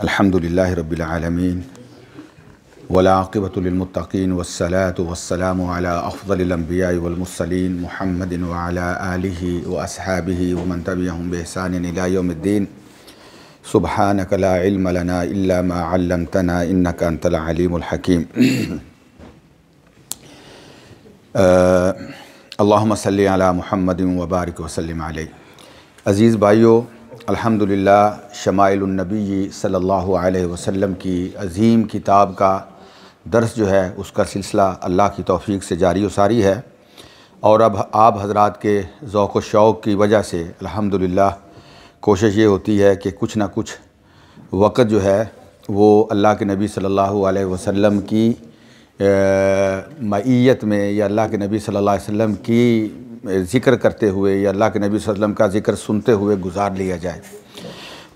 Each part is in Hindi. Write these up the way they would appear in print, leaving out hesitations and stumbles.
अल्हम्दुलिल्लाहि रब्बिल आलमीन वलाक़िबतु लिल्मुत्तक़ीन वस्सलातु वस्सलामु अला अफ़ज़लिल अंबियाइ वल मुरसलीन मुहम्मदिन व अला आलिहि व अस्हाबिहि व मन तबिअहुम बिइहसानिन इला यौमिद्दीन। सुब्हानक ला इल्म लना इल्ला मा अल्लमतना इन्नका अंतल अलीमुल हकीम। अल्लाहुम्मा सल्लि अला मुहम्मदिन व बारिक व सल्लिम अलैहि। अज़ीज़ भाइयों, अल्हम्दुलिल्लाह शमाइलुन नबी सल्लल्लाहु अलैहि वसल्लम की अज़ीम किताब का दर्स जो है उसका सिलसिला अल्लाह की तौफ़ीक़ से जारी व सारी है। और अब आप हज़रात के ज़ौक़ व शौक़ की वजह से अल्हम्दुलिल्लाह कोशिश ये होती है कि कुछ ना कुछ वक़्त जो है वो अल्लाह के नबी सल्लल्लाहु अलैहि वसल्लम की मईयत में या अल्लाह के नबी सल्लल्लाहु अलैहि वसल्लम की ज़िक्र करते हुए या अल्लाह के नबी सल्लल्लाहु अलैहि वसल्लम का ज़िक्र सुनते हुए गुज़ार लिया जाए।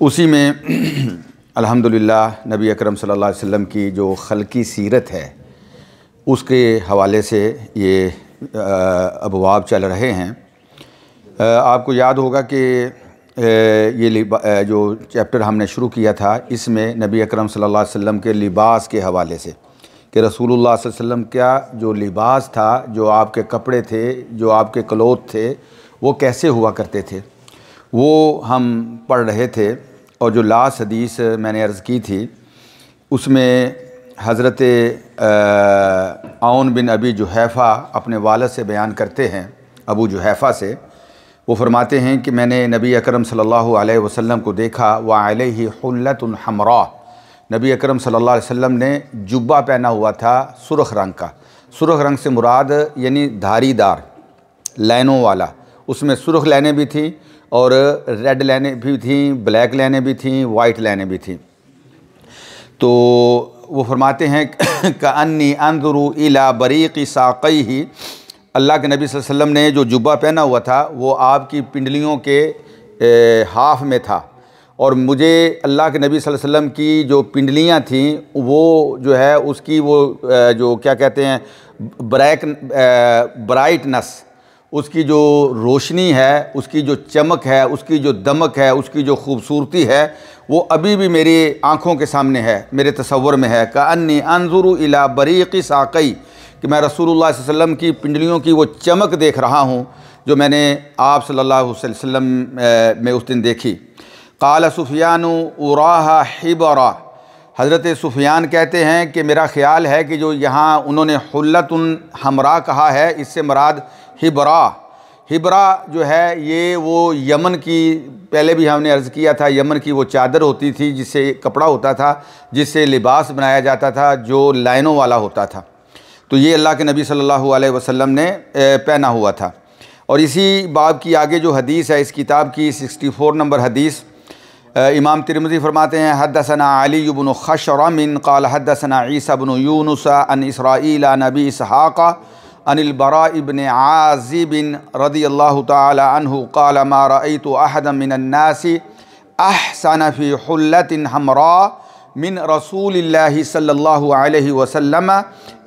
उसी में अल्हम्दुलिल्लाह नबी अकरम सल्लल्लाहु अलैहि वसल्लम की जो खल्की सीरत है उसके हवाले से ये अबवाब चल रहे हैं। आपको याद होगा कि ये जो चैप्टर हमने शुरू किया था इसमें नबी अकरम सल्लल्लाहु अलैहि वसल्लम के लिबास के हवाले से कि रसूलुल्लाह सल्लल्लाहु अलैहि वसल्लम का जो लिबास था, जो आपके कपड़े थे, जो आपके क्लोथ थे, वो कैसे हुआ करते थे, वो हम पढ़ रहे थे। और जो लास्ट हदीस मैंने अर्ज़ की थी उसमें हज़रत औन बिन अबी जुहैफ़ा अपने वालिद से बयान करते हैं, अबू जुहैफ़ा से। वो फरमाते हैं कि मैंने नबी अकरम सल्लल्लाहु अलैहि वसल्लम को देखा व अलैहि हुल्लतुन हमरा। नबी अकरम सल्लल्लाहु अलैहि वसल्लम ने जुब्बा पहना हुआ था सुर्ख़ रंग का। सुर्ख़ रंग से मुराद यानी धारीदार लाइनों वाला, उसमें सुर्ख़ लाइनें भी थीं और रेड लाइनें भी थीं, ब्लैक लाइनें भी थीं, वाइट लाइनें भी थीं। तो वो फरमाते हैं कअन्नी अंज़ुरु इला बरीक़ि साक़ैहि। अल्लाह के नबी सल्लल्लाहु अलैहि वसल्लम ने जो जुब्बा पहना हुआ था वो आपकी पिंडलियों के हाफ में था और मुझे अल्लाह के नबी सल्लल्लाहु अलैहि वसल्लम की जो पिंडलियाँ थीं वो जो है उसकी वो जो क्या कहते हैं ब्राइटनेस, उसकी जो रोशनी है, उसकी जो चमक है, उसकी जो दमक है, उसकी जो खूबसूरती है वो अभी भी मेरी आँखों के सामने है, मेरे तसव्वुर में है। कअन्नी अंज़ुरु इला बरीक़ि साक़ै, कि मैं रसूलुल्लाह सल्लल्लाहु अलैहि वसल्लम की पिंडलियों की वो चमक देख रहा हूँ जो मैंने आप सल्लल्लाहु अलैहि वसल्लम में उस दिन देखी। क़ाल सुफ़ियानु उराहा हिबरा। हज़रत सुफ़ियान कहते हैं कि मेरा ख़्याल है कि जो यहाँ उन्होंने हुल्लतुन हमरा कहा है इससे मुराद हिबरा। हिबरा जो है ये वो यमन की, पहले भी हमने अर्ज़ किया था, यमन की वो चादर होती थी जिससे कपड़ा होता था, जिससे लिबास बनाया जाता था जो लाइनों वाला होता था। तो ये अल्लाह के नबी सल्लल्लाहु अलैहि वसल्लम ने पहना हुआ था। और इसी बाब की आगे जो हदीस है इस किताब की 64 नंबर हदीस, इमाम तिरमिज़ी फरमाते हैं हद्दसना अली इब्न खशरम क़ाल हद्दसना ईसा इब्न यूनुस अन इसराईल अन अबी इसहाक़ अनिल बरा इब्न आज़िब रज़ियल्लाहु तआला अन्हु क़ाल मा रअयतु अहदन मिनन नासि अहसन फ़ी हुल्लतिन हमरा मिन रसूलिल्लाहि सल्लल्लाहु अलैहि वसल्लम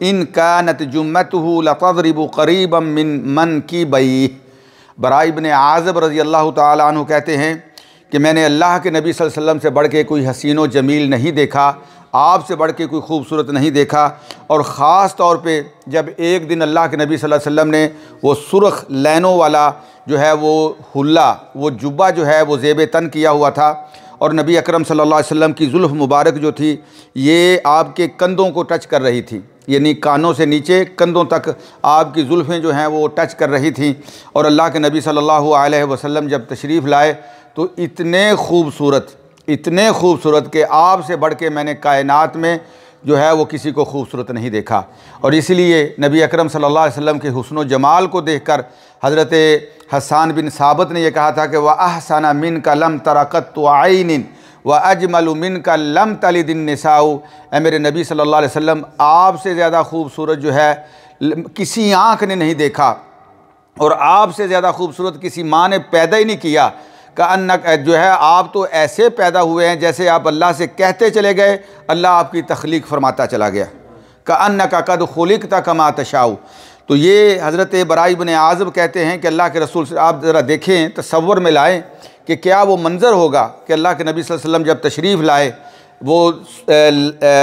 इन कानत जुम्मतुहु लतज़रिबु क़रीबन मिन मनकिबैहि। बरा इब्न आज़िब रज़ियल्लाहु तआला अन्हु कहते हैं कि मैंने अल्लाह के नबी सल्लल्लाहु अलैहि वसल्लम से बढ़ के कोई हसीन व जमील नहीं देखा, आपसे बढ़ के कोई खूबसूरत नहीं देखा। और ख़ास तौर पे जब एक दिन अल्लाह के नबी सल्लल्लाहु अलैहि वसल्लम ने वो सुर्ख़ लाइनों वाला जो है वो हुल्ला, वो जुब्बा जो है वो ज़ेब तन किया हुआ था और नबी अकरम सल्लल्लाहु अलैहि वसल्लम की जुल्फ़ मुबारक जो थी ये आपके कंधों को टच कर रही थी, यानी कानों से नीचे कंधों तक आपकी जुल्फ़ें जो हैं वो टच कर रही थीं। और अल्लाह के नबी सल्लल्लाहु अलैहि वसल्लम जब तशरीफ़ लाए तो इतने खूबसूरत कि आपसे बढ़ के मैंने कायनात में जो है वो किसी को खूबसूरत नहीं देखा। और इसलिए नबी अकरम सल्लल्लाहु अलैहि वसल्लम के हुस्न व जमाल को देखकर हज़रत हसन बिन साबित ने यह कहा था कि व अहसन मिनका लम तरा क़त्तु आइनिन व अजमल मिनका लम तलिदिन निसाउ। ए मेरे नबी सल्लल्लाहु अलैहि वसल्लम, आपसे ज़्यादा खूबसूरत जो है किसी आँख ने नहीं देखा और आपसे ज़्यादा खूबसूरत किसी माँ ने पैदा ही नहीं किया। कअन्नक जो है आप तो ऐसे पैदा हुए हैं जैसे आप अल्लाह से कहते चले गए, अल्लाह आपकी तख्लीक फरमाता चला गया। कअन्नका कद खुलिक़ता कमा तशाउ। तो ये हज़रत बरा इब्न आज़िब कहते हैं कि अल्लाह के रसूल से आप ज़रा देखें, तसव्वुर में लाएँ कि क्या वो मंज़र होगा कि अल्लाह के नबी सल्लल्लाहु अलैहि वसल्लम जब तशरीफ़ लाए वो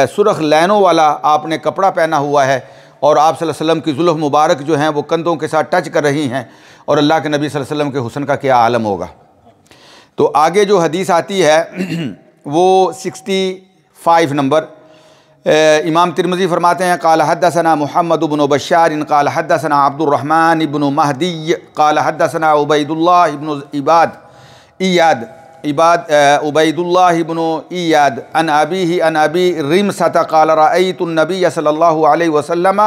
सुरख लैनों वाला आपने कपड़ा पहना हुआ है और आप सल्लल्लाहु अलैहि वसल्लम की जुल्फ़ मुबारक जो हैं वो कंधों के साथ टच कर रही हैं, और अल्लाह के नबी सल्लल्लाहु अलैहि वसल्लम के हुस्न का क्या आलम होगा। तो आगे जो हदीस आती है वो 65 नंबर, इमाम तिरमिज़ी फरमाते हैं क़ाल हद्दसना मुहम्मद इब्न बशार क़ाल हद्दसना अब्दुर्रहमान इब्न महदी क़ाल हद्दसना उबैदुल्लाह इब्न उबैदुल्लाह इब्न ईयाद अन अबीही अन अबी रिमसत क़ाल रअयतु नबी सल्लल्लाहु अलैहि वसल्लम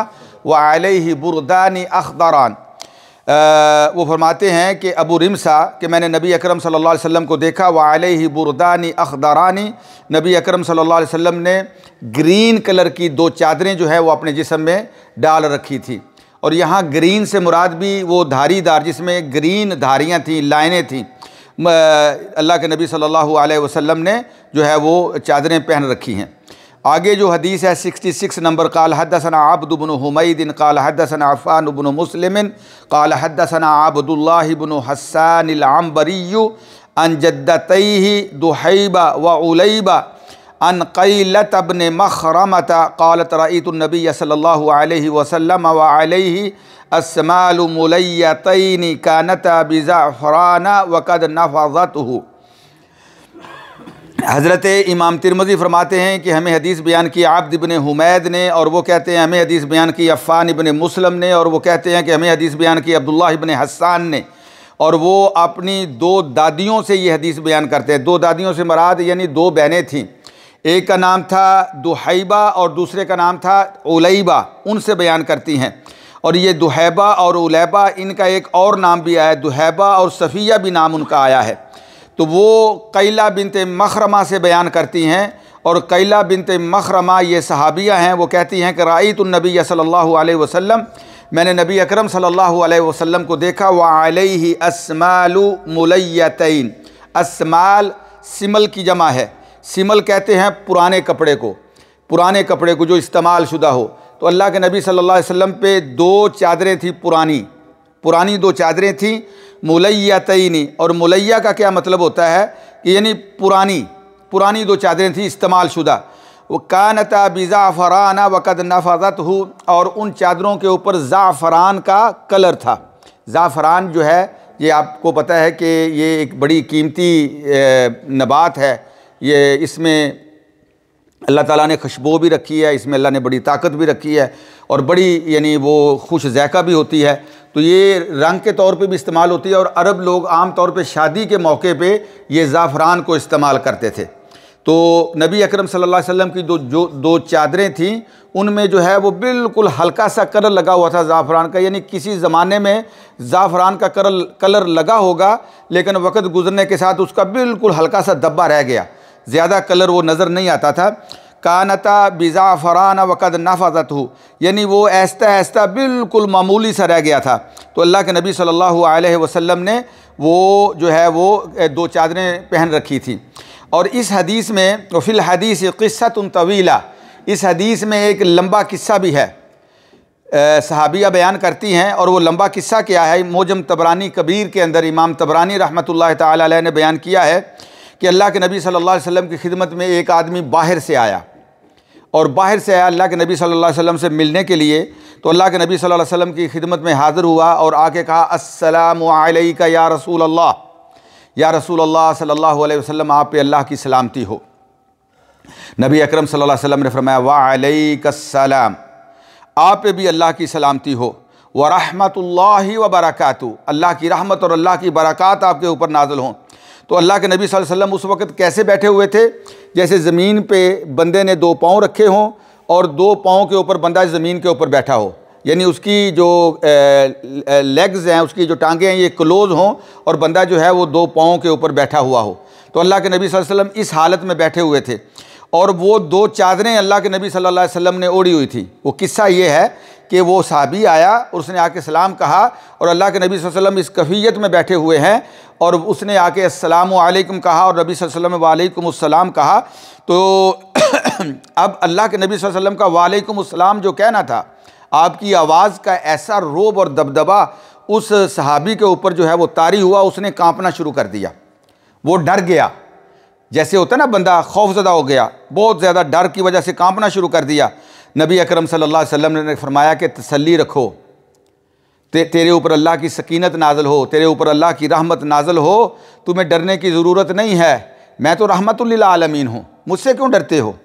व अलैहि बुरदानी अख़दरान। वो फरमाते हैं कि अबू रिमसा कि मैंने नबी अकरम सल्लल्लाहु अलैहि वसल्लम को देखा, व अलैहि बुरदानी अख़दरानी, नबी अकरम सल्लल्लाहु अलैहि वसल्लम ने ग्रीन कलर की 2 चादरें जो है वो अपने जिस्म में डाल रखी थी। और यहाँ ग्रीन से मुराद भी वो धारीदार, जिसमें ग्रीन धारियाँ थीं, लाइनें थीं, अल्लाह के नबी सल्लल्लाहु अलैहि वसल्लम ने जो है वो चादरें पहन रखी हैं। आगे जो हदीस है 66 नंबर, क़ाल हद्दसना अब्द इब्न हुमैद क़ाल हद्दसना अफ़ान इब्न मुस्लिम क़ाल हद्दसना अब्दुल्लाह इब्न हस्सान अल-अंबरी अन जद्दतैहि दुहैबा व उलैबा अन क़ैलत इब्न मख़रमत क़ालत रअयतु नबी सल्लल्लाहु अलैहि वसल्लम व अलैहि अस्माल मुलय्यतैनि कानता बिज़अफ़रान व क़द नफ़ज़तहु। हज़रत इमाम तिरमिज़ी फरमाते हैं कि हमें हदीस बयान की अब्द इब्न हुमैद ने, और वो कहते हैं हमें हदीस बयान की अफ़ान इब्न मुस्लिम ने, और वो कहते हैं कि हमें हदीस बयान की अब्दुल्लाह इब्न हस्सान ने, और वो अपनी 2 दादियों से ये हदीस बयान करते हैं। 2 दादियों से मुराद यानी 2 बहनें थीं, एक का नाम था दुहैबा और दूसरे का नाम था उलैबा, उनसे बयान करती हैं। और ये दुहैबा और उलैबा, इनका एक और नाम भी आया है, दुहैबा और सफ़िया भी नाम उनका आया है। तो वो कैला बिनते मखरमा से बयान करती हैं, और कैला बिनते मखरमा ये सहाबिया हैं। वो कहती हैं कि रअयतु नबी सल्लल्लाहु अलैहि वसल्लम, मैंने नबी अकरम सल्लल्लाहु अलैहि वसल्लम को देखा, व अलैहि अस्मालु मुलय्यतैन। अस्माल सिमल की जमा है, सिमल कहते हैं पुराने कपड़े को, पुराने कपड़े को जो इस्तेमाल शुदा हो। तो अल्लाह के नबी सल्लल्लाहु अलैहि वसल्लम पे 2 चादरें थी, पुरानी 2 चादरें थीं, मुलय्यतैनी। और मुलय्या का क्या मतलब होता है कि यानी पुरानी 2 चादरें थी इस्तेमाल शुदा। वो कानता बिज़ाफ़रान व क़द नफ़ज़तहु, और उन चादरों के ऊपर ज़ाफ़रान का कलर था। ज़ाफ़रान जो है ये आपको पता है कि ये एक बड़ी कीमती नबात है, ये इसमें अल्लाह ताला ने खुशबू भी रखी है, इसमें अल्लाह ने बड़ी ताकत भी रखी है, और बड़ी यानी वो खुश ज़ायक़ा भी होती है। तो ये रंग के तौर पे भी इस्तेमाल होती है, और अरब लोग आम तौर पे शादी के मौके पे ये ज़ाफ़रान को इस्तेमाल करते थे। तो नबी अकरम सल्लल्लाहु अलैहि वसल्लम की 2 चादरें थीं, उनमें जो है वो बिल्कुल हल्का सा कलर लगा हुआ था ज़ाफ़रान का, यानी किसी ज़माने में ज़ाफ़रान का कलर लगा होगा, लेकिन वक़्त गुज़रने के साथ उसका बिल्कुल हल्का सा धब्बा रह गया, ज़्यादा कलर वो नज़र नहीं आता था। कानता बिज़ाफ़रान व क़द नफ़ज़तहु, यानी वो ऐसा ऐसा बिल्कुल मामूली सा रह गया था। तो अल्लाह के नबी सल्लल्लाहु अलैहि वसल्लम ने वो जो है वो 2 चादरें पहन रखी थी। और इस हदीस में फ़िल हदीस क़िस्सतुन तवीला, इस हदीस में एक लंबा किस्सा भी है, सहाबिया बयान करती हैं। और वो लंबा किस्सा क्या है, मोजम तबरानी कबीर के अंदर इमाम तबरानी रहमतुल्लाह ताला अलैह ने बयान किया है कि अल्लाह के नबी सल्लल्लाहु अलैहि वसल्लम की खिदमत में एक आदमी बाहर से आया, और बाहर से आया अल्लाह के नबी सल्लल्लाहु अलैहि वसल्लम से मिलने के लिए। तो अल्लाह के नबी सल्लल्लाहु अलैहि वसल्लम की खिदमत में हाज़िर हुआ और आके कहा, अस्सलामु अलैका या रसूल अल्लाह, या रसूल अल्लाह सल्लल्लाहु अलैहि वसल्लम, आप पे अल्लाह की सलामती हो। नबी अकरम सल्लल्लाहु अलैहि वसल्लम ने फरमाया, व अलैकस्सलाम, आप पे भी अल्लाह की सलामती हो, व रहमतुल्लाहि व बरकातुहू, अल्लाह की रहमत और अल्लाह की बरक़ात आपके ऊपर नाज़िल हों। तो अल्लाह के नबी सल्लल्लाहु अलैहि वसल्लम उस वक़्त कैसे बैठे हुए थे, जैसे ज़मीन पे बंदे ने 2 पाँव रखे हों और 2 पाँव के ऊपर बंदा ज़मीन के ऊपर बैठा हो, यानी उसकी जो लेग्स हैं, उसकी जो टांगें हैं ये क्लोज़ हों, और बंदा जो है वो 2 पाँव के ऊपर बैठा हुआ हो। तो अल्लाह के नबी सल्लल्लाहु अलैहि वसल्लम इस हालत में बैठे हुए थे, और वो 2 चादरें अल्लाह के नबी सल्लल्लाहु अलैहि वसल्लम ने ओढ़ी हुई थी। वो किस्सा ये है कि वो सहाबी आया और उसने आके सलाम कहा, और अल्लाह के नबी सल्लल्लाहु अलैहि वसल्लम इस कैफियत में बैठे हुए हैं, और उसने आके अस्सलामु अलैकुम कहा, और नबी सल्लल्लाहु अलैहि वसल्लम वालेकुम अस्सलाम कहा। तो अब अल्लाह के नबी सल्लल्लाहु अलैहि वसल्लम का वालेकुम अस्सलाम जो कहना था, आपकी आवाज़ का ऐसा रोब और दबदबा उस सहाबी के ऊपर जो है वो तारी हुआ, उसने कांपना शुरू कर दिया, वो डर गया। जैसे होता है ना, बंदा खौफजदा हो गया, बहुत ज़्यादा डर की वजह से कांपना शुरू कर दिया। नबी अकरम सल्लल्लाहु अलैहि वसल्लम ने फरमाया कि तसल्ली रखो, तेरे ऊपर अल्लाह की सकीनत नाज़िल हो, तेरे ऊपर अल्लाह की रहमत नाज़िल हो, तुम्हें डरने की ज़रूरत नहीं है, मैं तो रहमतुल लिल आलमीन हूँ, मुझसे क्यों डरते हो,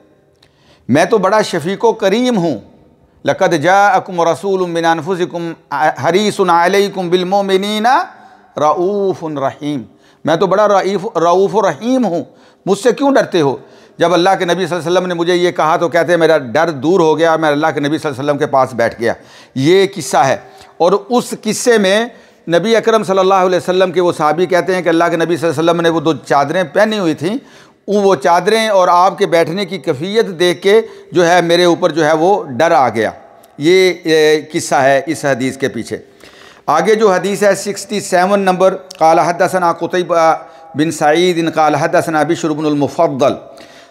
मैं तो बड़ा शफ़ीक़ो करीम हूँ। लक़द जाअकुम रसूलुम मिन अनफुसिकुम हरीसुन अलैकुम बिल मोमिनीना रऊफ़ुन रहीम, मैं तो बड़ा रऊफ़ रहीम हूँ, मुझसे क्यों डरते हो। जब अल्लाह के नबी सल्लल्लाहु अलैहि वसल्लम ने मुझे ये कहा तो कहते हैं मेरा डर दूर हो गया, मैं अल्लाह के नबी सल्लल्लाहु अलैहि वसल्लम के पास बैठ गया। ये किस्सा है। और उस किस्से में नबी अकरम सल्लल्लाहु अलैहि वसल्लम के वो सहाबी कहते हैं कि अल्लाह के नबी सल्लल्लाहु अलैहि वसल्लम ने वो 2 चादरें पहनी हुई थी, वो चादरें और आपके बैठने की कैफियत देख के जो है मेरे ऊपर जो है वो डर आ गया। ये किस्सा है इस हदीस के पीछे। आगे जो हदीस है 67 नंबर, क़ाल हद्दसना क़ुतैबा बिन सईद क़ाल हद्दसना बिश्र इब्नुल मुफ़द्दल।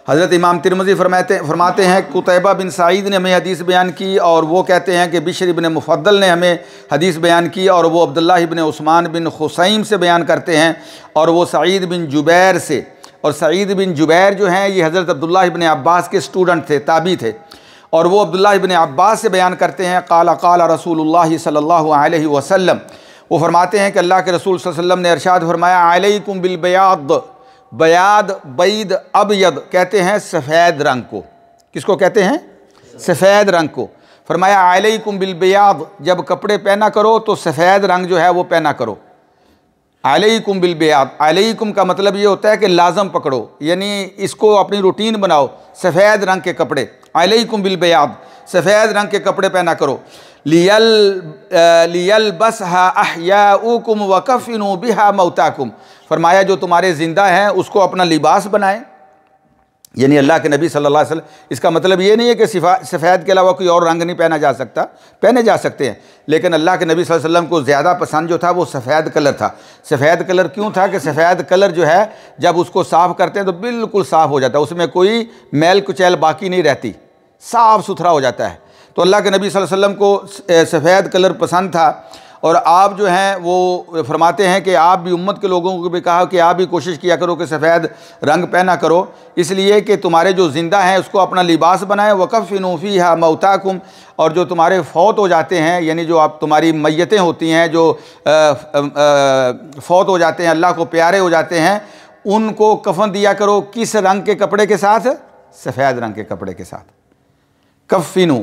हज़रत इमाम तिरमिज़ी फरमाते हैं क़ुतैबा बिन सईद ने हमें हदीस बयान की और वो कहते हैं कि बिश्र इब्न मुफ़द्दल ने हमें हदीस बयान की और वो अब्दुल्लाह इब्न उस्मान बिन खुसैम से बयान करते हैं और वो सईद बिन जुबैर से। और सईद बिन जुबैर जो हैं ये हज़रत अब्दुल्लाह इब्न अब्बास के स्टूडेंट थे, ताबी थे। और वो अब्दुल्लाह इब्न अब्बास से बयान करते हैं क़ाला क़ाला रसूलुल्लाह सल्लल्लाहु अलैहि वसल्लम, वो फरमाते हैं कि अल्लाह के रसूल सल्लल्लाहु अलैहि वसल्लम ने इरशाद फरमाया अलैकुम बिल बयाद, बयाद बैद अबयद कहते हैं सफ़ेद रंग को। किसको कहते हैं? सफ़ेद रंग को। फरमाया अलैकुम बिल बयाद, जब कपड़े पहना करो तो सफ़ेद रंग जो है वो पहना करो। अलैकुम बिल बयाद, अलैकुम का मतलब ये होता है कि लाजम पकड़ो, यानी इसको अपनी रूटीन बनाओ, सफ़ेद रंग के कपड़े। अलैकुम बिल बयाद, सफ़ेद रंग के कपड़े पहना करो। लियल बसहा अहयाउकुम व कफ़िनु बिहा मौताकुम, फरमाया जो तुम्हारे ज़िंदा हैं उसको अपना लिबास बनाएं। यानी अल्लाह के नबी सल्लल्लाहु अलैहि वसल्लम, इसका मतलब ये नहीं है कि सफ़ेद के अलावा कोई और रंग नहीं पहना जा सकता, पहने जा सकते हैं, लेकिन अल्लाह के नबी सल्लल्लाहु अलैहि वसल्लम को ज़्यादा पसंद जो था वो सफ़ेद कलर था। सफ़ेद कलर क्यों था कि सफ़ेद कलर जो है जब उसको साफ़ करते हैं तो बिल्कुल साफ़ हो जाता है, उसमें कोई मैल कुचैल बाकी नहीं रहती, साफ़ सुथरा हो जाता है। तो अल्लाह के नबी सल्लल्लाहु अलैहि वसल्लम को सफ़ेद कलर पसंद था। और आप जो हैं वो फरमाते हैं कि आप भी उम्मत के लोगों को भी कहा कि आप भी कोशिश किया करो कि सफ़ेद रंग पहना करो, इसलिए कि तुम्हारे जो ज़िंदा हैं उसको अपना लिबास बनाएं। वकफ़िनु फ़ीहा मौताकुम, और जो तुम्हारे फ़ौत हो जाते हैं, यानी जो आप तुम्हारी मैयतें होती हैं, जो फ़ौत हो जाते हैं, अल्लाह को प्यारे हो जाते हैं, उनको कफ़न दिया करो। किस रंग के कपड़े के साथ? सफ़ेद रंग के कपड़े के साथ। कफ़िनु,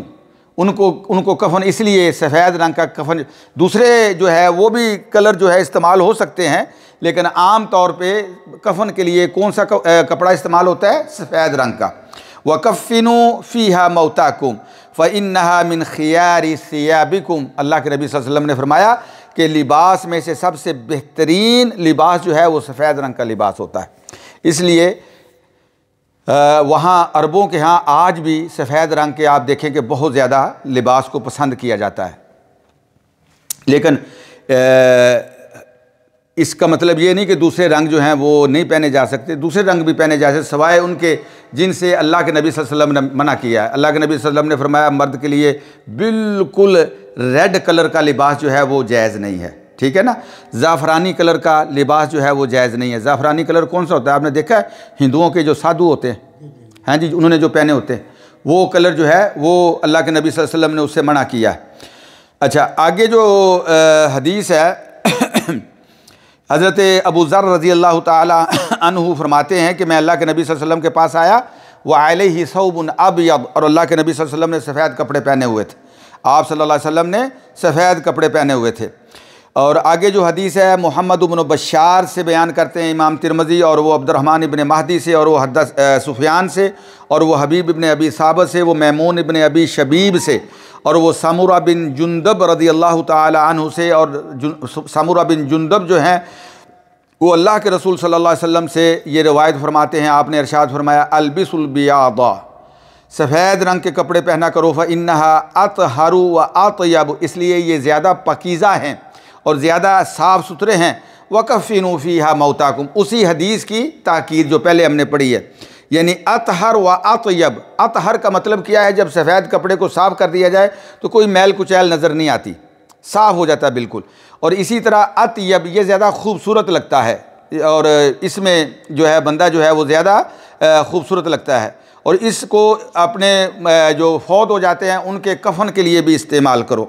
उनको कफन, इसलिए सफ़ेद रंग का कफन। दूसरे जो है वो भी कलर जो है इस्तेमाल हो सकते हैं, लेकिन आम तौर पे कफन के लिए कौन सा कपड़ा इस्तेमाल होता है? सफ़ेद रंग का। वकफ़िनु फ़ीहा मौताकुम फ़इन्नहा मिन खियारि सियाबिकुम, अल्लाह के नबी सल्लल्लाहु अलैहि वसल्लम ने फरमाया कि लिबास में से सबसे बेहतरीन लिबास जो है वो सफ़ेद रंग का लिबास होता है। इसलिए वहाँ अरबों के यहाँ आज भी सफ़ेद रंग के आप देखें कि बहुत ज़्यादा लिबास को पसंद किया जाता है। लेकिन इसका मतलब ये नहीं कि दूसरे रंग जो हैं वो नहीं पहने जा सकते, दूसरे रंग भी पहने जा सकते, सिवाय उनके जिनसे अल्लाह के नबी सल्लल्लाहु अलैहि वसल्लम ने मना किया है। अल्लाह के नबी सल्लल्लाहु अलैहि वसल्लम ने फरमाया मर्द के लिए बिल्कुल रेड कलर का लिबास जो है वो जायज़ नहीं है, ठीक है ना। ज़ाफ़रानी कलर का लिबास जो है वो जायज़ नहीं है। ज़ाफ़रानी कलर कौन सा होता है? आपने देखा है हिंदुओं के जो साधु होते हैं, हैं जी, उन्होंने जो पहने होते हैं वो कलर जो है वो अल्लाह के नबी सल्लल्लाहु अलैहि वसल्लम ने उससे मना किया है। अच्छा, आगे जो हदीस है हज़रत अबू ज़र रज़ी अल्लाह ताला अन्हु फरमाते हैं कि मैं अल्लाह के नबी सल्लल्लाहु अलैहि वसल्लम के पास आया, व अलैहि सौबुन अबयद, और अल्लाह के नबी सल्लल्लाहु अलैहि वसल्लम ने सफ़ेद कपड़े पहने हुए थे। आप सल्लल्लाहु अलैहि वसल्लम ने सफ़ेद कपड़े पहने हुए थे। और आगे जो हदीस है मोहम्मद इब्न बशार से बयान करते हैं इमाम तिरमिज़ी, और वो अब्दुर्रहमान इब्न महदी से, और वो हदस सुफियान से, और वो हबीब इब्न अबी साबत से, वो मैमून इब्न अबी शबीब से, और वो सामुरा बिन जुंदब रज़ी अल्लाह ताला अन्हु से। और सामुरा बिन जुंदब जो हैं वो अल्लाह के रसूल सल्लल्लाहु अलैहि वसल्लम से ये रवायत फरमाते हैं, आपने इरशाद फरमाया अल्बिसुल बियादा, सफ़ेद रंग के कपड़े पहना करो, फ़इन्नहा अतहरु व अतयब, इसलिए ये ज़्यादा पकीज़ा हैं और ज़्यादा साफ़ सुथरे हैं। वकफ़िनु फ़ीहा मौताकुम, उसी हदीस की ताकीद जो पहले हमने पढ़ी है, यानी अतहर व अतयब। अतहर का मतलब क्या है? जब सफ़ेद कपड़े को साफ़ कर दिया जाए तो कोई मैल कुचैल नज़र नहीं आती, साफ़ हो जाता है बिल्कुल। और इसी तरह अतयब, ये ज़्यादा खूबसूरत लगता है, और इसमें जो है बंदा जो है वो ज़्यादा खूबसूरत लगता है। और इसको अपने जो फौत हो जाते हैं उनके कफन के लिए भी इस्तेमाल करो।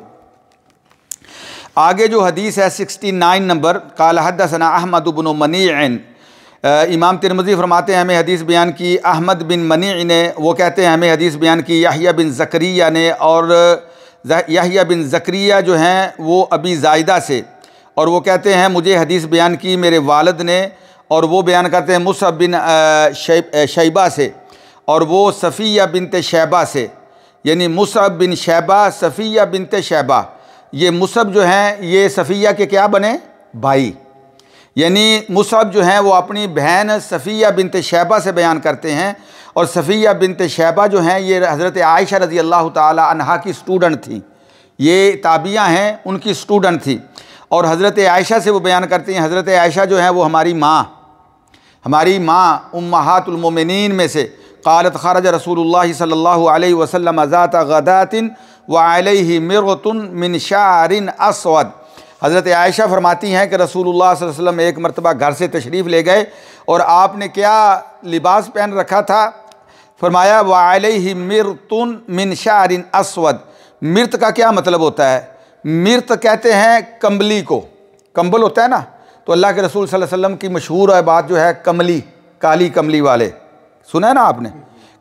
आगे जो हदीस है 69 नंबर, काल हद्दसना अहमद बिन मनीअन, इमाम तिरमिज़ी फरमाते हैं हमें हदीस बयान की अहमद बिन मनी ने, वो कहते हैं हमें हदीस बयान की याहिया बिन ज़करिया ने, और याहिया बिन ज़करिया जो हैं वो अबी ज़ायदा से, और वो कहते हैं मुझे हदीस बयान की मेरे वालिद ने, और वो बयान करते हैं मुसअब बिन शैबा से, और वो सफ़िया बिनते शैबा से, यानी मुसअब बिन शैबा सफ़िया बिनते शैबा। ये मुसअब जो हैं ये सफ़िया के क्या बने? भाई। यानी मुसअब जो हैं वो अपनी बहन सफ़िया बिनते शैबा से बयान करते हैं, और सफ़िया बिनते शैबा जो हैं ये हज़रत आयशा रज़ी अल्लाह ताला अन्हा की स्टूडेंट थी। ये ताबिया हैं, उनकी स्टूडेंट थी। और हज़रत आयशा से वो बयान करती हैं, हज़रत आयशा जो हैं वो हमारी माँ उम्महातुल मोमिनीन में से, क़ालत ख़रज रसूलुल्लाह सल्लल्लाहु अलैहि वसल्लम ज़ात गदातिन व अलैहि मिरतुन मिन शारिन अस्वद। हज़रत आयशा फरमाती हैं कि रसूलुल्लाह सल्लल्लाहु अलैहि वसल्लम एक मरतबा घर से तशरीफ़ ले गए, और आपने क्या लिबास पहन रखा था? फरमाया व अलैहि मिरतुन मिन शारिन अस्वद। मिर्त का क्या मतलब होता है? मिर्त कहते हैं कम्बली को, कंबल होता है ना, तो अल्लाह के रसूल सल्लल्लाहु अलैहि वसल्लम की मशहूर बात जो है कमली, काली कमली वाले, सुना है ना आपने?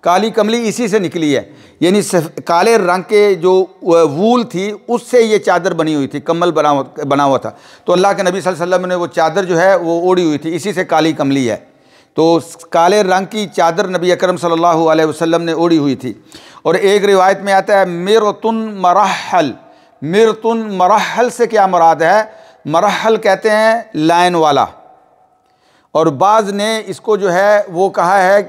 काली कमली इसी से निकली है, यानी काले रंग के जो वूल थी उससे ये चादर बनी हुई थी, कम्बल बना हुआ था। तो अल्लाह के नबी सल्लल्लाहु अलैहि वसल्लम ने वो चादर जो है वो ओढ़ी हुई थी, इसी से काली कमली है। तो काले रंग की चादर नबी अकरम सल्लल्लाहु अलैहि वसल्लम ने ओढ़ी हुई थी। और एक रिवायत में आता है मिरतुन मरहल। मिरतुन मरहल से क्या मुराद है? मरहल कहते हैं लाइन वाला, और बाज़ ने इसको जो है वो कहा है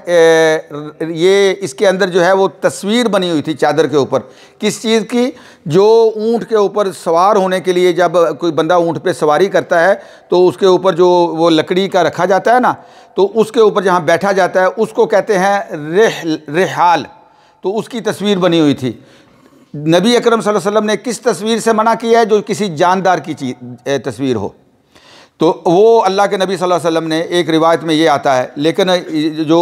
ये इसके अंदर जो है वो तस्वीर बनी हुई थी चादर के ऊपर। किस चीज़ की? जो ऊँट के ऊपर सवार होने के लिए जब कोई बंदा ऊँट पे सवारी करता है तो उसके ऊपर जो वो लकड़ी का रखा जाता है ना, तो उसके ऊपर जहाँ बैठा जाता है उसको कहते हैं रिहाल। तो उसकी तस्वीर बनी हुई थी। नबी अकरम सल्लल्लाहु अलैहि वसल्लम ने किस तस्वीर से मना किया है? जो किसी जानदार की तस्वीर हो, तो वो अल्लाह के नबी सल्लल्लाहु अलैहि वसल्लम ने, एक रिवायत में ये आता है, लेकिन जो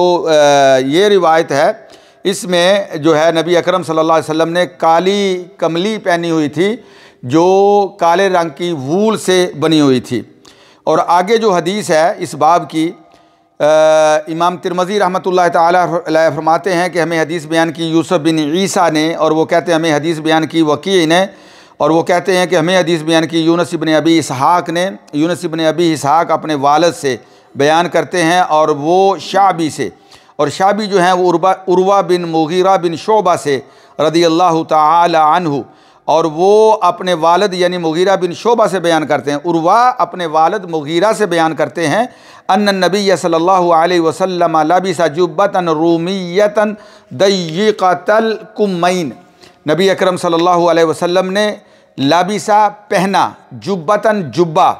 ये रिवायत है इसमें जो है नबी अकरम सल्लल्लाहु अलैहि वसल्लम ने काली कमली पहनी हुई थी जो काले रंग की वूल से बनी हुई थी। और आगे जो हदीस है इस बाब की, इमाम तिरमिज़ी रहमतुल्लाह ताला अलैह फरमाते हैं कि हमें हदीस बयान की यूसुफ बिन ईसा ने, और वो कहते हैं हमें हदीस बयान की वकी ने, और वो कहते हैं कि हमें हदीस बयान की यूनुस इब्न अबी इसहाक़ ने। यूनुस इब्न अबी इसहाक़ अपने वालिद से बयान करते हैं, और वो शाबी से, और शाबी जो हैं वो उर्वा बिन मुगीरा बिन शोबा से रदियल्लाहु ताला अन्हु, और वो अपने वालिद यानी मुगीरा बिन शोबा से बयान करते हैं। उर्वा अपने वालिद मुगीरा से बयान करते हैं अन्न नबी सल्लल्लाहु अलैहि वसल्लम लबिसा जुब्बतन रूमियतन दय्यिक़तल कुम्मैन। नबी अकरम सल्लल्लाहु अलैहि वसल्लम ने लाबिसा पहना, जुब्बतन जुब्बा,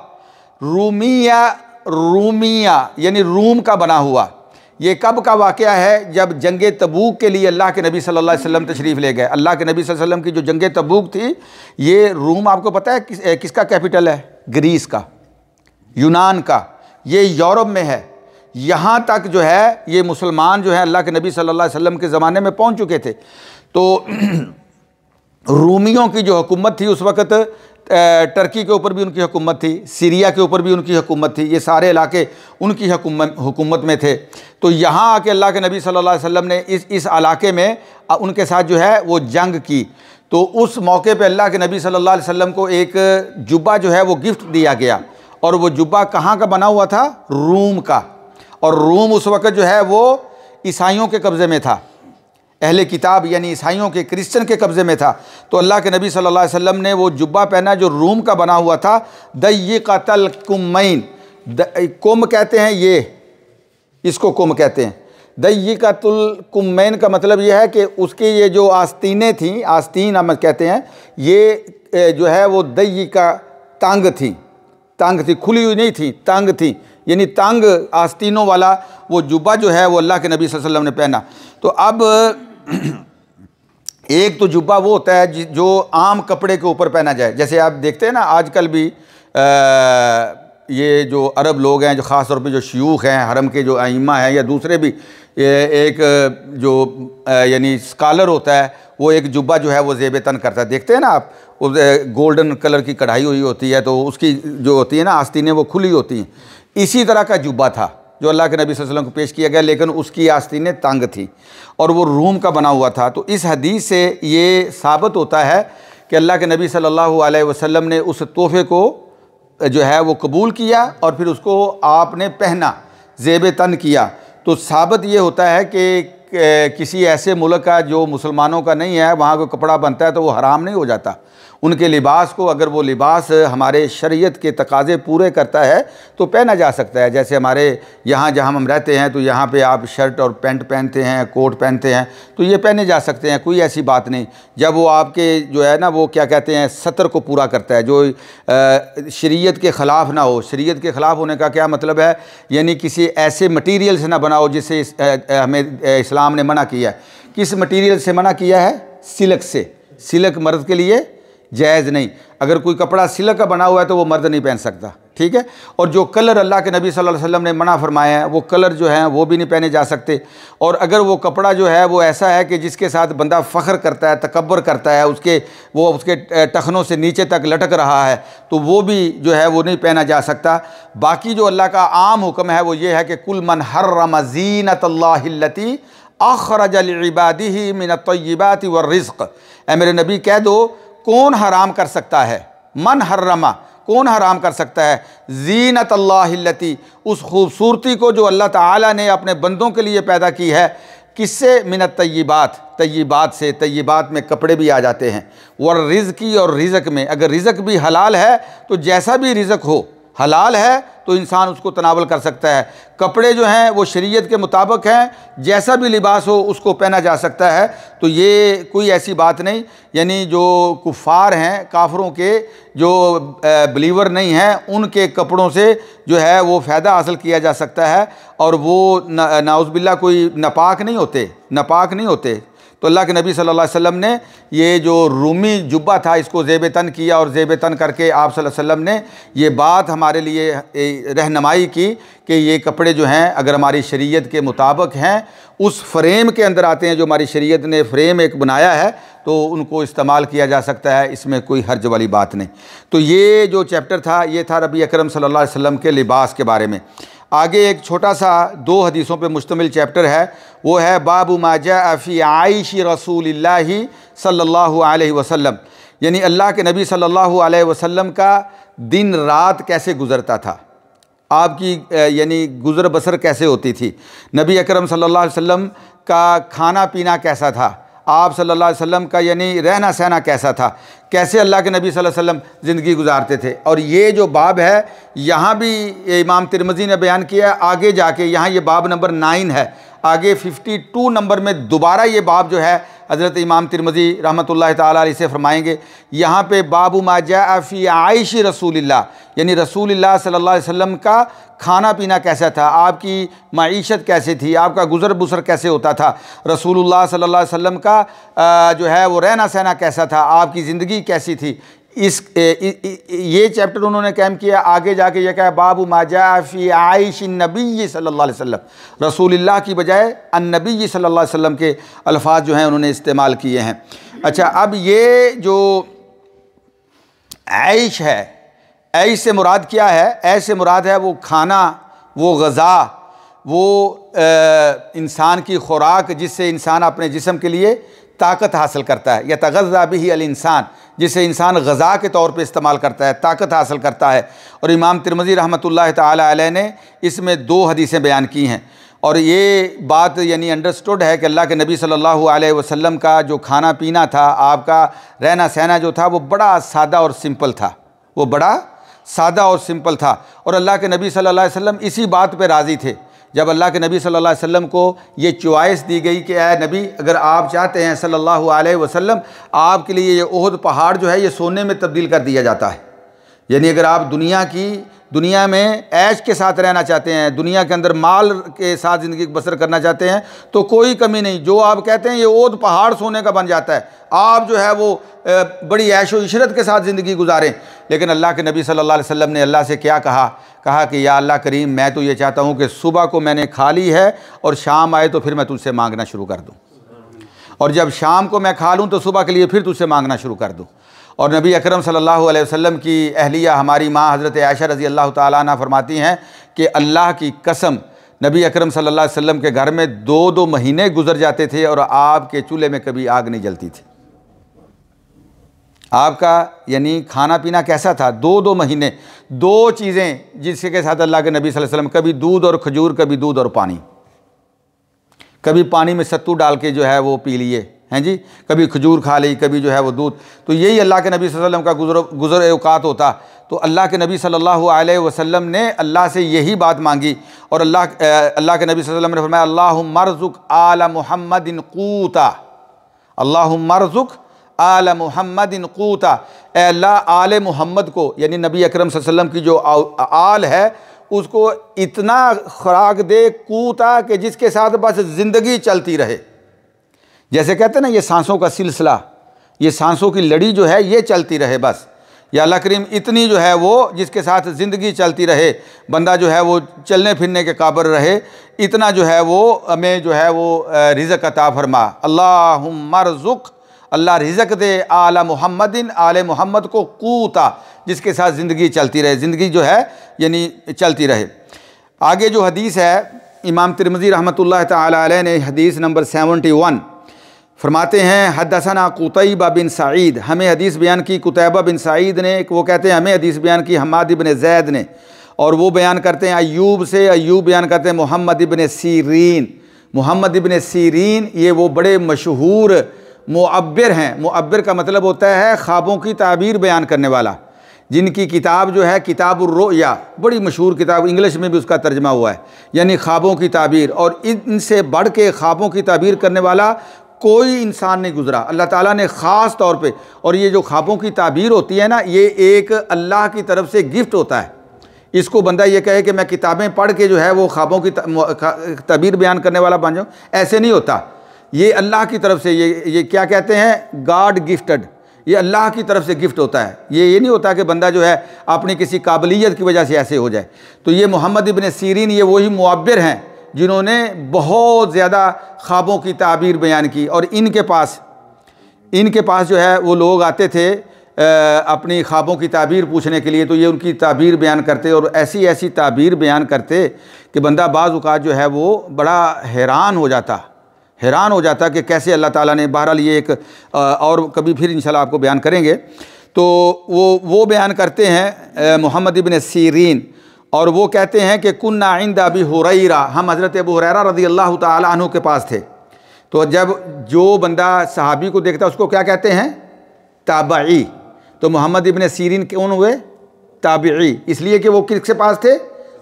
रूमिया यानी रूम का बना हुआ। ये कब का वाक़या है? जब जंगे तबूक के लिए अल्लाह के नबी सल्लल्लाहु अलैहि वसल्लम तशरीफ़ ले गए। अल्लाह के नबी सल्लल्लाहु अलैहि वसल्लम की जो जंगे तबूक थी, ये रूम आपको पता है किसका कैपिटल है? ग्रीस का, यूनान का। ये यूरोप में है। यहाँ तक जो है ये मुसलमान जो है अल्लाह के नबी सल्लल्लाहु अलैहि वसल्लम के ज़माने में पहुँच चुके थे। तो रूमियों की जो हुकूमत थी उस वक़्त, टर्की के ऊपर भी उनकी हुकूमत थी, सीरिया के ऊपर भी उनकी हुकूमत थी, ये सारे इलाके उनकी हुकूमत में थे। तो यहाँ आके अल्लाह के नबी सल्लल्लाहु अलैहि वसल्लम ने इस इलाके में उनके साथ जो है वो जंग की। तो उस मौके पे अल्लाह के नबी सल्लल्लाहु अलैहि वसल्लम को एक जुब्बा जो है वो गिफ्ट दिया गया, और वो जुब्बा कहाँ का बना हुआ था? रूम का। और रूम उस वक़्त जो है वो ईसाइयों के कब्ज़े में था, अहले किताब यानी ईसाइयों के, क्रिश्चन के कब्ज़े में था। तो अल्लाह के नबी सल्लल्लाहु अलैहि वसल्लम ने वो जुब्बा पहना जो रूम का बना हुआ था। दय्यिक़तल कुम्मैन, कुम कहते हैं ये, इसको कुम कहते हैं। दय्यिक़तुल कुम्मैन का मतलब ये है कि उसकी ये जो आस्तीनें थीं, आस्तीन हम कहते हैं, ये जो है वो दय्यिक़ा तंग थी, खुली हुई नहीं थी, तंग थी, यानी तंग आस्तीनों वाला वो जुब्बा जो है वो अल्लाह के नबी सल्लल्लाहु अलैहि वसल्लम ने पहना। तो अब एक तो जुब्बा वो होता है जो आम कपड़े के ऊपर पहना जाए, जैसे आप देखते हैं ना आजकल भी ये जो अरब लोग हैं, जो ख़ास तौर पे जो शयूख हैं, हरम के जो आइम्मा हैं या दूसरे भी, एक जो यानी स्कॉलर होता है, वो एक जुब्बा जो है वो ज़ेब तन करता है। देखते हैं ना आप, वो गोल्डन कलर की कढ़ाई हुई होती है, तो उसकी जो होती है ना आस्तीनें वो खुली होती हैं। इसी तरह का जुब्बा था जो अल्लाह के नबी सल्लल्लाहु अलैहि वसल्लम को पेश किया गया, लेकिन उसकी आस्तीनें तंग थी और वो रूम का बना हुआ था। तो इस हदीस से ये साबित होता है कि अल्लाह के नबी सल्लल्लाहु अलैहि वसल्लम ने उस तोहफ़े को जो है वो कबूल किया और फिर उसको आपने पहना, ज़ेब तन किया। तो साबित ये होता है कि किसी ऐसे मुल्क का जो मुसलमानों का नहीं है, वहाँ कोई कपड़ा बनता है तो वो हराम नहीं हो जाता। उनके लिबास को, अगर वो लिबास हमारे शरीयत के तकाज़े पूरे करता है तो पहना जा सकता है। जैसे हमारे यहाँ जहाँ हम रहते हैं तो यहाँ पे आप शर्ट और पैंट पहनते हैं, कोट पहनते हैं, तो ये पहने जा सकते हैं, कोई ऐसी बात नहीं, जब वो आपके जो है ना वो क्या कहते हैं सतर को पूरा करता है, जो शरीयत के ख़िलाफ़ ना हो। शरीयत के ख़िलाफ़ होने का क्या मतलब है, यानी किसी ऐसे मटीरियल से ना बना हो जिससे हमें इस्लाम ने मना किया है। किस मटीरियल से मना किया है? सिल्क से। सिल्क मर्द के लिए जायज़ नहीं। अगर कोई कपड़ा सिल्क का बना हुआ है तो वो मर्द नहीं पहन सकता, ठीक है। और जो कलर अल्लाह के नबी सल्लल्लाहु अलैहि वसल्लम ने मना फरमाया है, वो कलर जो हैं वो भी नहीं पहने जा सकते। और अगर वो कपड़ा जो है वो ऐसा है कि जिसके साथ बंदा फ़ख्र करता है, तकब्बर करता है, उसके टखनों से नीचे तक लटक रहा है, तो वो भी जो है वो नहीं पहना जा सकता। बाकी जो अल्लाह का आम हुक्म है वो ये है कि कुल मन हर्रम ज़ीनतल्लाहिल्लती अख़रज लिइबादिही मिनत-तय्यिबाति वर्रिज़्क़। ऐ मेरे नबी कह दो, कौन हराम कर सकता है? मन हर्रमा, कौन हराम कर सकता है? ज़ीनत अल्लाहिल्लती, उस खूबसूरती को जो अल्लाह ताला ने अपने बंदों के लिए पैदा की है। किससे? मिनत तय्यिबात, तय्यिबात से। तय्यिबात में कपड़े भी आ जाते हैं। वर रिज़्क़ी, और रिज़्क़ में, अगर रिज़्क़ भी हलाल है तो जैसा भी रिज़्क़ हो, हलाल है तो इंसान उसको तनावल कर सकता है। कपड़े जो हैं वो शरीयत के मुताबिक हैं, जैसा भी लिबास हो उसको पहना जा सकता है। तो ये कोई ऐसी बात नहीं, यानी जो कुफ़ार हैं, काफरों के जो बिलीवर नहीं हैं, उनके कपड़ों से जो है वो फ़ायदा हासिल किया जा सकता है। और वो नाउज़ुबिल्लाह कोई नापाक नहीं होते, नापाक नहीं होते। तो अल्लाह के नबी सल्लल्लाहु अलैहि वसल्लम ने ये जो रूमी जुब्बा था इसको ज़ेब तन किया, और ज़ेब तन करके आप सल्लल्लाहु अलैहि वसल्लम ने ये बात हमारे लिए रहनुमाई की कि ये कपड़े जो हैं अगर हमारी शरीयत के मुताबिक हैं, उस फ्रेम के अंदर आते हैं, जो हमारी शरीयत ने फ्रेम एक बनाया है, तो उनको इस्तेमाल किया जा सकता है, इसमें कोई हर्ज वाली बात नहीं। तो ये जो चैप्टर था ये था नबी अकरम सल्लल्लाहु अलैहि वसल्लम के लिबास के बारे में। आगे एक छोटा सा 2 हदीसों पे मुश्तमिल चैप्टर है, वो है बाबु मा जाअ फ़ी आइशी रसूलिल्लाहि सल्लल्लाहु अलैहि वसल्लम, यानी अल्लाह के नबी सल्लल्लाहु अलैहि वसल्लम का दिन रात कैसे गुज़रता था, आपकी यानी गुज़र बसर कैसे होती थी। नबी अकरम सल्लल्लाहु अलैहि वसल्लम का खाना पीना कैसा था, आप सल्लल्लाहु अलैहि वसल्लम का यानी रहना सहना कैसा था, कैसे अल्लाह के नबी सल्लल्लाहु अलैहि वसल्लम ज़िंदगी गुजारते थे। और ये जो बाब है यहाँ भी इमाम तिरमिज़ी ने बयान किया, आगे जाके यहाँ ये बाब नंबर 9 है, आगे 52 नंबर में दोबारा ये बाब जो है हज़रत इमाम तिरमिज़ी रहमतुल्लाह ताला अलैह से फरमाएंगे। यहाँ पे बाबु मा जाअ फ़ी आइशी रसूलिल्लाह, यानी रसूलुल्लाह सल्लल्लाहु अलैहि वसल्लम का खाना पीना कैसा था, आपकी माईशत कैसे थी, आपका गुज़र बसर कैसे होता था, रसूलुल्लाह सल्लल्लाहु अलैहि वसल्लम का जो है वो रहना सहना कैसा था, आपकी ज़िंदगी कैसी थी। ये चैप्टर उन्होंने कैम किया। आगे जाके ये कहा बाबु मा जाअ फ़ी आइश नबी सल्लल्लाहु अलैहि वसल्लम, रसूलुल्लाह की बजाय अन्नबी सल्लल्लाहु अलैहि वसल्लम के अल्फाज जो हैं उन्होंने इस्तेमाल किए हैं। अच्छा, अब ये जो आइश है, ऐश से मुराद क्या है? ऐश से मुराद है वो खाना, वो ग़ज़ा, वो इंसान की खुराक जिससे इंसान अपने जिस्म के लिए ताकत हासिल करता है, या तग़ज़्ज़ा बिही अल इंसान, जिसे इंसान ग़ज़ा के तौर पे इस्तेमाल करता है, ताकत हासिल करता है। और इमाम तिरमिज़ी रहमतुल्लाह ताला अलैह ने इसमें 2 हदीसें बयान की हैं, और ये बात यानी अंडरस्टूड है कि अल्लाह के नबी सल्लल्लाहु अलैहि वसल्लम का जो खाना पीना था, आपका रहना सहना जो था वो बड़ा सादा और सिंपल था, वो बड़ा सादा और सिंपल था। और अल्लाह के नबी सल्लल्लाहु अलैहि वसल्लम इसी बात पे राज़ी थे। जब अल्लाह के नबी सल्लल्लाहु अलैहि वसल्लम को ये चॉइस दी गई कि ऐ नबी, अगर आप चाहते हैं सल्लल्लाहु अलैहि वसल्लम, आपके लिए ये ओहद पहाड़ जो है ये सोने में तब्दील कर दिया जाता है, यानी अगर आप दुनिया की दुनिया में ऐश के साथ रहना चाहते हैं, दुनिया के अंदर माल के साथ ज़िंदगी बसर करना चाहते हैं, तो कोई कमी नहीं। जो आप कहते हैं ये ओद पहाड़ सोने का बन जाता है, आप जो है वो बड़ी ऐश व इशरत के साथ ज़िंदगी गुजारें। लेकिन अल्लाह के नबी सल्लल्लाहु अलैहि वसल्लम ने अल्लाह से क्या कहा कि या अल्लाह करीम, मैं तो ये चाहता हूँ कि सुबह को मैंने खा ली है और शाम आए तो फिर मैं तुझसे मांगना शुरू कर दूँ, और जब शाम को मैं खा लूँ तो सुबह के लिए फिर तुझसे मांगना शुरू कर दूँ। और नबी अकरम सल्लल्लाहु अलैहि वसल्लम की अहलिया हमारी माँ हज़रत आयशा रज़ी अल्लाह ताला अन्हा फरमाती हैं कि अल्लाह की कसम, नबी अकरम सल्लल्लाहु अलैहि वसल्लम के घर में 2-2 महीने गुजर जाते थे और आपके चूल्हे में कभी आग नहीं जलती थी। आपका यानी खाना पीना कैसा था? 2-2 महीने 2 चीज़ें जिसके साथ अल्लाह के नबी सल्लल्लाहु अलैहि वसल्लम, कभी दूध और खजूर, कभी दूध और पानी, कभी पानी में सत्तू डाल के जो है वो पी लिए हैं जी, कभी खजूर खा ली, कभी जो है वो दूध। तो यही अल्लाह के नबी सल्लल्लाहु अलैहि वसल्लम का गुज़र औक़ात होता। तो अल्लाह के नबी सल्लल्लाहु अलैहि वसल्लम ने अल्लाह से यही बात मांगी, और अल्लाह के नबी सल्लल्लाहु अलैहि वसल्लम ने फरमाया अल्लाहुम्मा अर्ज़ुक़ आला मुहम्मदिन क़ूता, अल्लाहुम्मा अर्ज़ुक़ आला मुहम्मदिन क़ूता, ए अल्लाह आले मोहम्मद को, यानी नबी अकरम सल्लल्लाहु अलैहि वसल्लम की जो आल है उसको इतना खुराक दे, कूता कि जिसके साथ बस ज़िंदगी चलती रहे। जैसे कहते हैं ना, ये सांसों का सिलसिला, ये सांसों की लड़ी जो है ये चलती रहे बस। या अल्लाह करीम इतनी जो है वो जिसके साथ ज़िंदगी चलती रहे, बंदा जो है वो चलने फिरने के काबिल रहे, इतना जो है वो हमें जो है वो रिज़्क़ अता फरमा। अल्लाहुम्मा अर्ज़ुक़, अल्लाह रिज़्क़ दे आला मुहम्मदिन, आले मोहम्मद को, कूता, जिसके साथ ज़िंदगी चलती रहे, ज़िंदगी जो है यानी चलती रहे। आगे जो हदीस है, इमाम तिरमिज़ी रहमतुल्लाह तआला अलैह ने हदीस नंबर 71 फरमाते हैं हदसना कुतैबा बिन सईद, हमें हदीस बयान की कुतैबा बिन सईद ने, वो कहते हैं हमें हदीस बयान की हम्माद इब्न ज़ैद ने, और वो बयान करते हैं अय्यूब से, अय्यूब बयान करते हैं मोहम्मद इब्न सीरीन। मोहम्मद इब्न सीरीन ये वो बड़े मशहूर मुअब्बिर हैं। मुअब्बिर का मतलब होता है ख्वाबों की ताबीर बयान करने वाला, जिनकी किताब जो है किताबुर रुया, बड़ी मशहूर किताब, इंग्लिश में भी उसका तर्जमा हुआ है, यानी ख्वाबों की ताबीर। और इनसे बढ़ के ख्वाबों की ताबीर करने वाला कोई इंसान नहीं गुजरा अल्लाह ताला ने ख़ास तौर पे। और ये जो ख्वाबों की ताबीर होती है ना, ये एक अल्लाह की तरफ से गिफ्ट होता है। इसको बंदा ये कहे कि मैं किताबें पढ़ के जो है वो ख्वाबों की ताबीर बयान करने वाला बन जाऊँ, ऐसे नहीं होता। ये अल्लाह की तरफ से, ये क्या कहते हैं, गॉड गिफ्टेड, ये अल्लाह की तरफ से गिफ्ट होता है। ये नहीं होता कि बंदा जो है अपनी किसी काबिलियत की वजह से ऐसे हो जाए। तो ये मोहम्मद इब्न सीरीन ये वही मुअब्बिर हैं जिन्होंने बहुत ज़्यादा ख्वाबों की ताबीर बयान की। और इनके पास जो है वो लोग आते थे अपनी ख्वाबों की ताबीर पूछने के लिए, तो ये उनकी ताबीर बयान करते और ऐसी ऐसी ताबीर बयान करते कि बंदा बाज़ औक़ात जो है वो बड़ा हैरान हो जाता कि कैसे अल्लाह ताला ने। बहरहाल ये एक और कभी फिर इंशाल्लाह आपको बयान करेंगे। तो वो बयान करते हैं मोहम्मद इब्न सीरीन, और वो कहते हैं कि कुन्ना इंद अबी हुरैरा, हम हज़रत अबू हुरैरा रज़ी अल्लाह ताला अन्हु के पास थे। तो जब जो बंदा सहाबी को देखता है उसको क्या कहते हैं, ताबई। तो मोहम्मद इब्न सीरीन कौन हुए, ताबई, इसलिए कि वो किसके पास थे,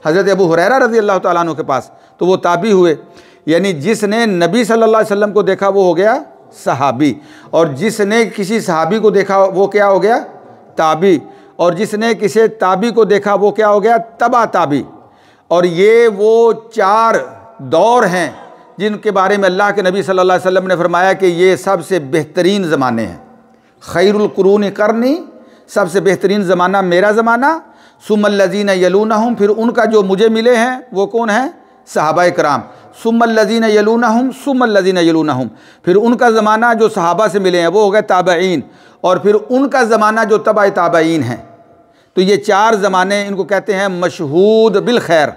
हज़रत अबू हुरैरा रज़ी अल्लाह ताला अन्हु के पास। तो वो ताबी हुए, यानी जिसने नबी सल्लल्लाहु अलैहि वसल्लम को देखा वो हो गया सहाबी, और जिसने किसी सहाबी को देखा वो क्या हो गया, ताबी, और जिसने किसी ताबी को देखा वो क्या हो गया, तबा ताबी। और ये वो 4 दौर हैं जिनके बारे में अल्लाह के नबी सल्लल्लाहु अलैहि वसल्लम ने फरमाया कि ये सबसे बेहतरीन ज़माने हैं। खैरुल कुरून करनी, सबसे बेहतरीन ज़माना मेरा ज़माना, सुम्मल्लज़ीना यलूनहुम, फिर उनका जो मुझे मिले हैं वो कौन है, सहाबाए कराम, सुम्मल्लज़ीना यलूनहुम सुम्मल्लज़ीना यलूनहुम, फिर उनका ज़माना जो सहाबा से मिले हैं वो हो गए ताबईन, और फिर उनका ज़माना जो तबा ताबईन हैं। तो ये 4 ज़माने, इनको कहते हैं मशहूद बिल खैर।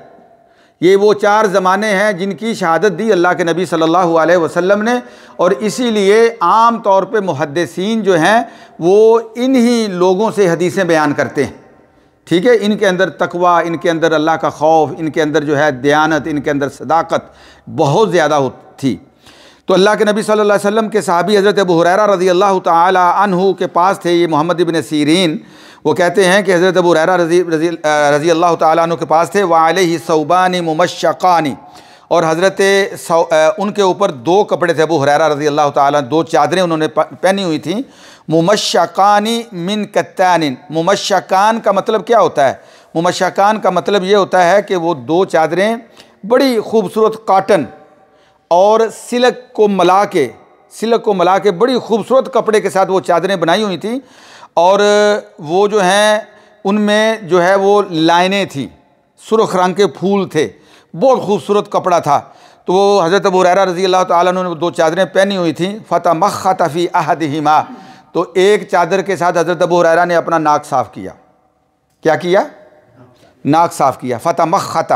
ये वो 4 ज़माने हैं जिनकी शहादत दी अल्लाह के नबी सल्लल्लाहु अलैहि वसल्लम ने। और इसीलिए आम तौर पे मुहद्दिसीन जो हैं वो इन्हीं लोगों से हदीसें बयान करते हैं। ठीक है, इनके अंदर तकवा, इनके अंदर अल्लाह का खौफ, इनके अंदर जो है दयानत, इनके अंदर सदाकत बहुत ज़्यादा थी। तो अल्लाह के नबी सल्लल्लाहु अलैहि वसल्लम के सहाबी हज़रत अबू हुरैरा रज़ी अल्लाह ताला अन्हु के पास थे, ये मोहम्मद इब्न सीरीन। वो कहते हैं कि हज़रत अबू हुरैरा रज़ी अल्लाह ताला अन्हु के पास थे, व अलैहि सौबानी मुमश्शक़ानी, और हज़रत उनके ऊपर 2 कपड़े थे। अबू हुरैरा रज़ी अल्लाह ताला, 2 चादरें उन्होंने पहनी हुई थी। मुमश्शक़ानी मिन कत्तानिन, मुमश्शक़ान का मतलब क्या होता है, मुमशकान का मतलब ये होता है कि वो दो चादरें बड़ी खूबसूरत कॉटन और सिल्क को मिला के बड़ी खूबसूरत कपड़े के साथ वो चादरें बनाई हुई थी, और वो जो हैं उनमें जो है वो लाइनें थी, सुर्ख रंग के फूल थे, बहुत खूबसूरत कपड़ा था। तो वो हज़रत अबू हुरैरा रज़ी अल्लाह ताला अन्हु ने दो चादरें पहनी हुई थी। फ़तमख़्ख़त फ़ी अहदिहिमा, तो एक चादर के साथ हज़रत अबू हुरैरा ने अपना नाक साफ़ किया। क्या किया? नाक साफ़ किया। फ़तमख़्ख़त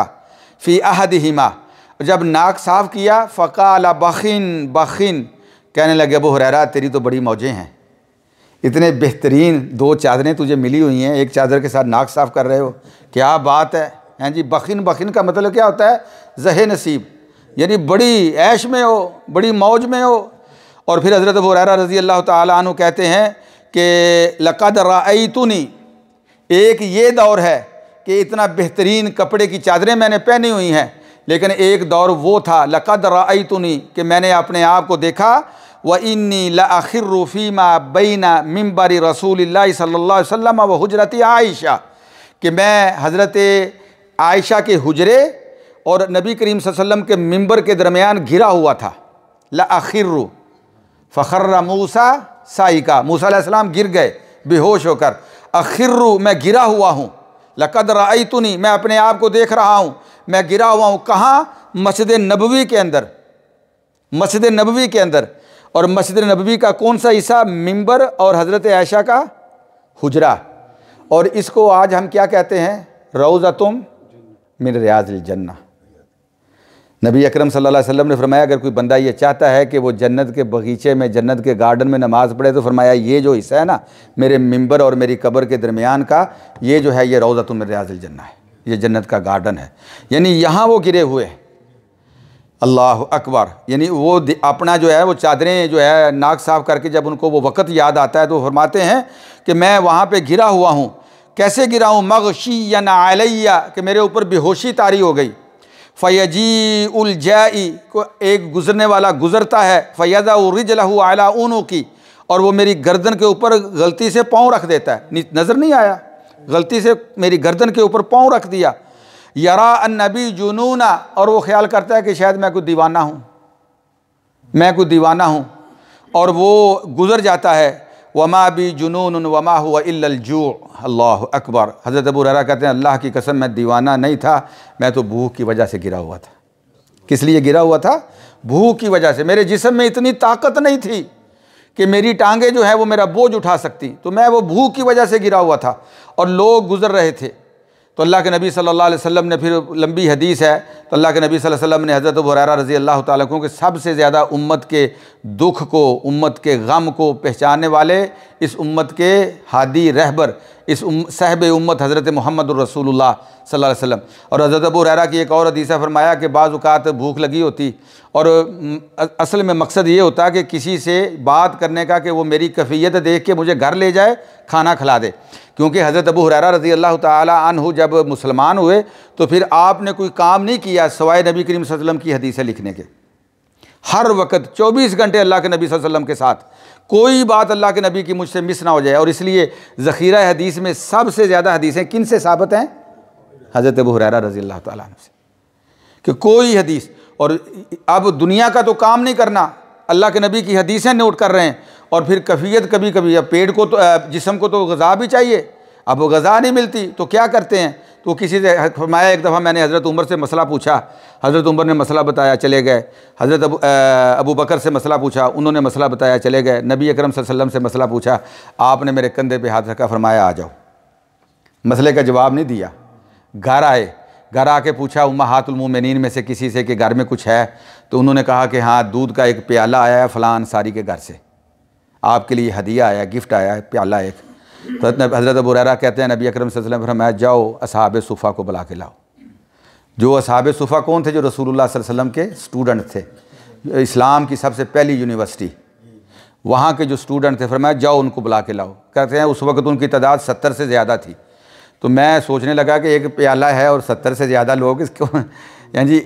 फ़ी अहदिहिमा, जब नाक साफ़ किया फ़क़ाल बख़िन बख़िन, कहने लगे अबू हुरैरा तेरी तो बड़ी मौजें हैं, इतने बेहतरीन दो चादरें तुझे मिली हुई हैं, एक चादर के साथ नाक साफ़ कर रहे हो, क्या बात है। हैं जी, बख़िन बख़िन का मतलब क्या होता है? ज़हे नसीब, यानी बड़ी ऐश में हो, बड़ी मौज में हो। और फिर हज़रत अबू हुरैरा रज़ी अल्लाह ताला अन्हु कहते हैं कि लक़द रअयतुनी, एक ये दौर है कि इतना बेहतरीन कपड़े की चादरें मैंने पहनी हुई हैं, लेकिन एक दौर वो था लक़द रअयतुनी कि मैंने अपने आप को देखा, व इन्नी लअख़िर्रु फ़ीमा बैना मिंबरी रसूलिल्लाह सल्लल्लाहु अलैहि वसल्लम व हुजरती आयशा, कि मैं हज़रत आयशा के हुजरे और नबी करीम सल्लल्लाहु अलैहि वसल्लम के मिंबर के दरमियान घिरा हुआ था। लअख़िर्रु फ़ख़र्र मूसा साइका, मूसा अलैहिस्सलाम गिर गए बेहोश होकर। अख़िर्रु, मैं गिरा हुआ हूँ। लक़द रअयतुनी, मैं अपने आप को देख रहा हूँ, मैं गिरा हुआ हूँ। कहाँ? मस्जिद नबवी के अंदर, मस्जिद नबवी के अंदर। और मस्जिद नबवी का कौन सा हिस्सा? मिंबर और हज़रत आयशा का हुजरा। और इसको आज हम क्या कहते हैं? रौज़तुम मिन रियाज़िल जन्नह। नबी अकरम सल्लल्लाहु अलैहि वसल्लम ने फरमाया अगर कोई बंदा ये चाहता है कि वो जन्नत के बगीचे में, जन्नत के गार्डन में नमाज़ पढ़े, तो फरमाया ये जो हिस्सा है ना मेरे मिंबर और मेरी कब्र के दरमियान का, ये जो है ये रौज़तुम मिन रियाज़िल जन्नह है, ये जन्नत का गार्डन है। यानी यहाँ वो गिरे हुए हैं। अल्लाह अकबर। यानी वो अपना जो है वो चादरें जो है नाक साफ़ करके जब उनको वो वक़्त याद आता है तो फरमाते हैं कि मैं वहाँ पे गिरा हुआ हूँ। कैसे गिरा हूँ? मग़शियन अलैया, कि मेरे ऊपर बेहोशी तारी हो गई। फ़यजी उल जाई, को एक गुज़रने वाला गुज़रता है, फ़यज़अ रिजलहु अला उनुकी, और वो मेरी गर्दन के ऊपर गलती से पाँव रख देता है। नज़र नहीं आया, गलती से मेरी गर्दन के ऊपर पाँव रख दिया। यरा अन्नबी जुनूना, और वो ख्याल करता है कि शायद मैं कोई दीवाना हूँ, मैं कोई दीवाना हूँ, और वो गुज़र जाता है। वमा बी जुनून वमा हुआ इल्लल जू। अल्लाह अकबर। हज़रत अबू हुरैरा कहते हैं अल्लाह की कसम मैं दीवाना नहीं था, मैं तो भूख की वजह से गिरा हुआ था। किस लिए गिरा हुआ था? भूख की वजह से। मेरे जिस्म में इतनी ताकत नहीं थी कि मेरी टांगें जो है वो मेरा बोझ उठा सकती, तो मैं वो भूख की वजह से गिरा हुआ था, और लोग गुज़र रहे थे। तो अल्लाह के नबी सल्लल्लाहु अलैहि वसल्लम ने, फिर लंबी हदीस है, तो अल्लाह के नबी सल्लल्लाहु अलैहि वसल्लम ने हज़रत अबू हुरैरा रज़ी अल्लाह ताला अन्हु के सबसे ज़्यादा उम्मत के दुख को, उम्मत के गम को पहचानने वाले, इस उम्मत के हादी रहबर, इस साहिब उम्मत हज़रत मुहम्मदुर रसूलुल्लाह सल्लल्लाहु अलैहि वसल्लम। और हज़रत अबू हुरैरा की एक और हदीस है, फरमाया कि बाज़ औक़ात भूख लगी होती, और असल में मकसद ये होता कि किसी से बात करने का कि वो मेरी कैफियत देख के मुझे घर ले जाए, खाना खिला दे। क्योंकि हज़रत अबू हुरैरा रज़ी अल्लाह ताला अन्हु जब मुसलमान हुए तो फिर आपने कोई काम नहीं किया सवाए नबी करीम सल्लल्लाहु अलैहि वसल्लम की हदीसें लिखने के। हर वक्त 24 घंटे अल्लाह के नबी सल्लल्लाहु अलैहि वसल्लम के साथ, कोई बात अल्लाह के नबी की मुझसे मिस ना हो जाए। और इसलिए ज़ख़ीरा हदीस में सबसे ज़्यादा हदीसें किन से साबित हैं? हज़रत अबू हुरैरा रज़ी अल्लाह ताला अन्हु से, कि कोई हदीस। और अब दुनिया का तो काम नहीं करना, अल्लाह के नबी की हदीसें नोट कर रहे हैं। और फिर कैफियत कभी कभी, अब पेट को तो, जिस्म को तो ग़ज़ा भी चाहिए, अब वो ग़ज़ा नहीं मिलती तो क्या करते हैं? तो किसी से फरमाया, एक दफ़ा मैंने हज़रत उमर से मसला पूछा, हज़रत उमर ने मसला बताया, चले गए। हज़रत अबू बकर से मसला पूछा, उन्होंने मसला बताया, चले गए। नबी अकरम सल्लल्लाहु अलैहि वसल्लम से मसला पूछा, आपने मेरे कंधे पे हाथ रखा, फरमाया आ जाओ। मसले का जवाब नहीं दिया। घर आए, घर आके पूछा उम्महातुल मोमिनीन में से किसी से कि घर में कुछ है? तो उन्होंने कहा कि हाँ, दूध का एक प्याला आया है फ़लाँ अंसारी के घर से, आपके लिए हदिया आया, गिफ्ट आया है, प्याला एक। तो हज़रत अबू हुरैरा कहते हैं नबी अकरम सल्लल्लाहु अलैहि वसल्लम फरमाया, जाओ असहाबे सुफ़ा को बुला के लाओ। जो असहाबे सुफ़ा कौन थे? जो रसूलुल्लाह सल्लल्लाहु अलैहि वसल्लम के स्टूडेंट थे, इस्लाम की सबसे पहली यूनिवर्सिटी, वहाँ के जो स्टूडेंट थे। फरमाया जाओ उनको बुला के लाओ। कहते हैं उस वक्त उनकी तादाद 70 से ज़्यादा थी। तो मैं सोचने लगा कि एक प्याला है और 70 से ज़्यादा लोग, इसको यानी जी,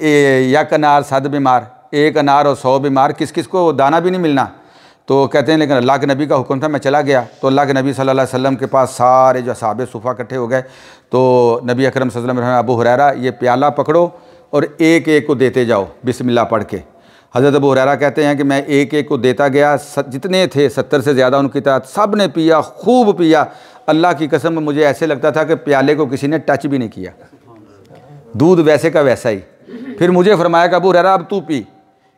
यक अनार 7 बीमार, एक अनार और 100 बीमार, किस किस को दाना भी नहीं मिलना। तो कहते हैं लेकिन अल्लाह के नबी का हुक्म था, मैं चला गया। तो अल्लाह के नबी सल्लल्लाहु अलैहि वसल्लम के पास सारे जो असहाबे सुफ़ा इकट्ठे हो गए। तो नबी अकरम सल्लल्लाहु अलैहि वसल्लम, अबू हुरैरा ये प्याला पकड़ो और एक एक को देते जाओ बिस्मिल्लाह पढ़ के। हज़रत अबू हुरैरा कहते हैं कि मैं एक एक को देता गया, जितने थे 70 से ज़्यादा उनकी तरह, सब ने पिया, खूब पिया। अल्लाह की कसम मुझे ऐसे लगता था कि प्याले को किसी ने टच भी नहीं किया, दूध वैसे का वैसा ही। फिर मुझे फरमाया कि अबू हुरैरा अब तू पी।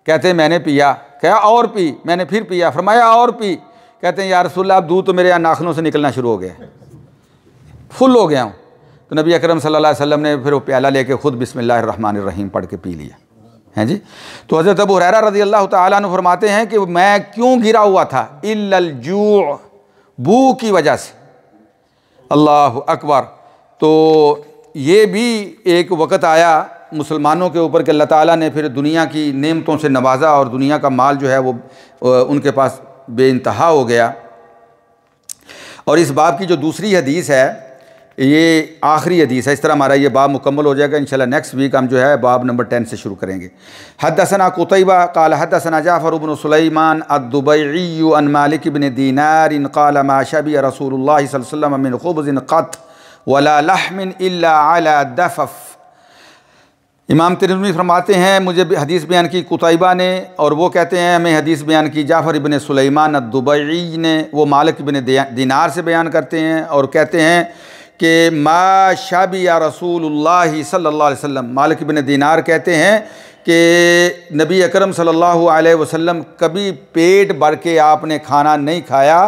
कहते हैं मैंने पिया। क्या और पी? मैंने फिर पिया। फरमाया और पी। कहते हैं या रसूलल्लाह अब दूध तो मेरे यहाँ नाखनों से निकलना शुरू हो गया, फुल हो गया हूँ। तो नबी अकरम सल्लल्लाहु अलैहि वसल्लम ने फिर वो प्याला लेके खुद बिस्मिल्लाहिर्रहमानिर्रहीम पढ़ के पी लिया। हैं जी। तो हज़रत अबू हुरैरा रज़ियल्लाहु तआला अन्हु फरमाते हैं कि मैं क्यों गिरा हुआ था? इल्लल जू', भूख की वजह से। अल्लाह अकबर। तो ये भी एक वक़्त आया मुसलमानों के ऊपर कि अल्लाह ताला ने फिर दुनिया की नेमतों से नवाजा और दुनिया का माल जो है वो उनके पास बेइंतहा हो गया। और इस बाब की जो दूसरी हदीस है ये आखिरी हदीस है। इस तरह हमारा ये बाब मुकम्मल हो जाएगा। इंशाल्लाह नेक्स्ट वीक हम जो है बाब नंबर 10 से शुरू करेंगे। हद्दसना कुतैबा क़ाल हद्दसना जाफ़र इब्न सुलैमान अद-दुबैई अन मालिक इब्न दीनार क़ाल मा शबिया रसूलुल्लाह सल्लल्लाहु अलैहि वसल्लम मिन ख़ुब्ज़िन क़त वला लहमिन इल्ला अला दफ़फ़। इमाम तिरमिज़ी फरमाते हैं मुझे हदीस बयान की कुतैबा ने, और वो कहते हैं हमें हदीस बयान की जाफ़र इब्न सुलैमान अद-दुबैई ने, वो मालिक इब्न दीनार से बयान करते हैं और कहते हैं कि मा शाबिया रसूलुल्लाह सल्लल्लाहु अलैहि वसल्लम। मालिक इब्न दीनार कहते हैं कि नबी अकरम सल्लल्लाहु अलैहि वसल्लम कभी पेट भर के आपने खाना नहीं खाया।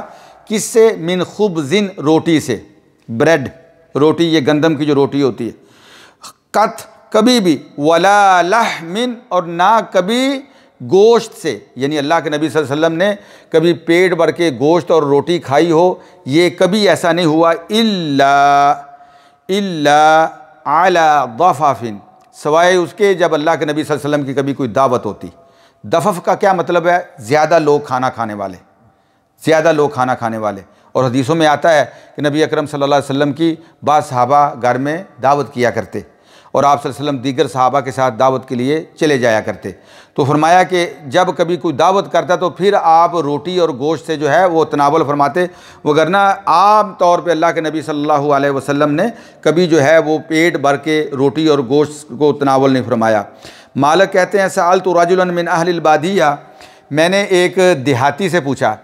किससे? मिन खुब्ज़िन, रोटी से, ब्रेड रोटी, ये गंदम की जो रोटी होती है, कत कभी भी, वला लहमिन, और ना कभी गोश्त से, यानी अल्लाह के नबी सल्लल्लाहु अलैहि वसल्लम ने कभी पेट भर के गोश्त और रोटी खाई हो, ये कभी ऐसा नहीं हुआ। इल्ला अला दफ़ाफ़िन, सवाए उसके जब अल्लाह के नबी सल्लल्लाहु अलैहि वसल्लम की कभी कोई दावत होती। दफ़फ़ का क्या मतलब है? ज़्यादा लोग खाना खाने वाले, ज़्यादा लोग खाना खाने वाले। और हदीसों में आता है कि नबी अकरम सल्लल्लाहु अलैहि वसल्लम की बाद सहाबा घर में दावत किया करते और आप सल्लल्लाहु अलैहि वसल्लम दीगर सहाबा के साथ दावत के लिए चले जाया करते। तो फरमाया कि जब कभी कोई दावत करता तो फिर आप रोटी और गोश्त से जो है वो तनावल फरमाते, वगरना आम तौर पे अल्लाह के नबी सल्लल्लाहु अलैहि वसल्लम ने कभी जो है वो पेट भर के रोटी और गोश्त को तनावल नहीं फरमाया। मालिक कहते हैं सअलतु रजुलन मिन अहलिल बादिया, मैंने एक देहाती से पूछा।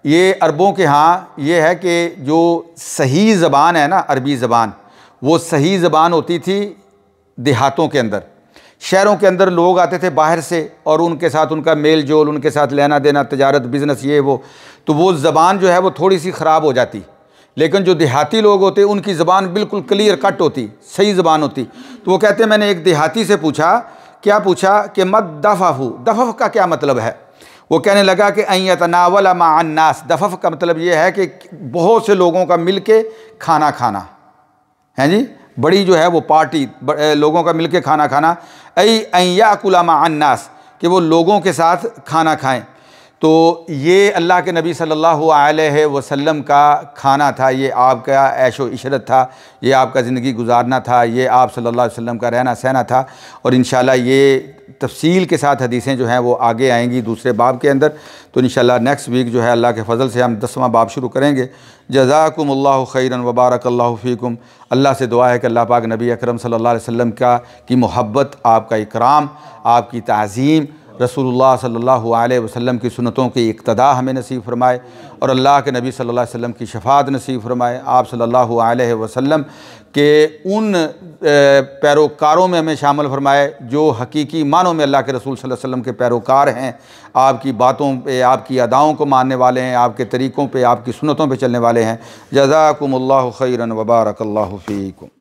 ये अरबों के यहाँ ये है कि जो सही ज़बान है ना, अरबी ज़बान, वो सही ज़बान होती थी देहातों के अंदर। शहरों के अंदर लोग आते थे बाहर से और उनके साथ उनका मेल जोल, उनके साथ लेना देना, तजारत, बिज़नेस, ये तो वो ज़बान जो है वो थोड़ी सी ख़राब हो जाती। लेकिन जो देहाती लोग होते उनकी ज़बान बिल्कुल क्लियर कट होती, सही ज़बान होती। तो वो कहते हैं मैंने एक देहाती से पूछा, क्या पूछा कि मद दफ़फ़ु, दफ़फ़ का क्या मतलब है? वो कहने लगा कि अयतनावला माअन्नास, दफ़फ़ का मतलब ये है कि बहुत से लोगों का मिल के खाना खाना है जी, बड़ी जो है वो पार्टी, लोगों का मिलके खाना खाना। अय्याकुला माअन्नास, कि वो लोगों के साथ खाना खाएं। तो ये अल्लाह के नबी सल्लल्लाहु अलैहि वसल्लम का खाना था, ये आपका ऐशो इशरत था, ये आपका ज़िंदगी गुजारना था, ये आप सल्लल्लाहु अलैहि वसल्लम का रहना सहना था। और इंशाल्लाह ये तफसील के साथ हदीसें जो हैं वो आगे आएंगी दूसरे बाब के अंदर। तो इंशाल्लाह नेक्स्ट वीक जो है अल्लाह के फ़ज़ल से हम 10वां बाब शुरू करेंगे। जज़ाकुमुल्लाहु खैरन व बारकल्लाहु फ़ीकुम। अल्लाह से दुआ है कि अल्लाह पाक नबी अकरम सल्लल्लाहु अलैहि वसल्लम की मोहब्बत, आपका इकराम, आपकी ताज़ीम, रसूलुल्लाह सल्लल्लाहु अलैहि वसल्लम की सुन्नतों की इक़्तिदा हमें नसीब फरमाए और अल्लाह के नबी सल्लल्लाहु अलैहि वसल्लम की शफ़ाअत नसीब फरमाए। आप सल्लल्लाहु अलैहि वसल्लम के उन पैरोकारों में हमें शामिल फरमाए जो हकीकी मानों में अल्लाह के रसूल सल्लल्लाहु अलैहि वसल्लम के पैरोकार हैं, आपकी बातों पे, आपकी अदाओं को मानने वाले हैं, आपके तरीक़ों पे, आपकी सुन्नतों पे चलने वाले हैं। जज़ाकुमुल्लाहु खैरन व बारकल्लाहु फ़ीकुम।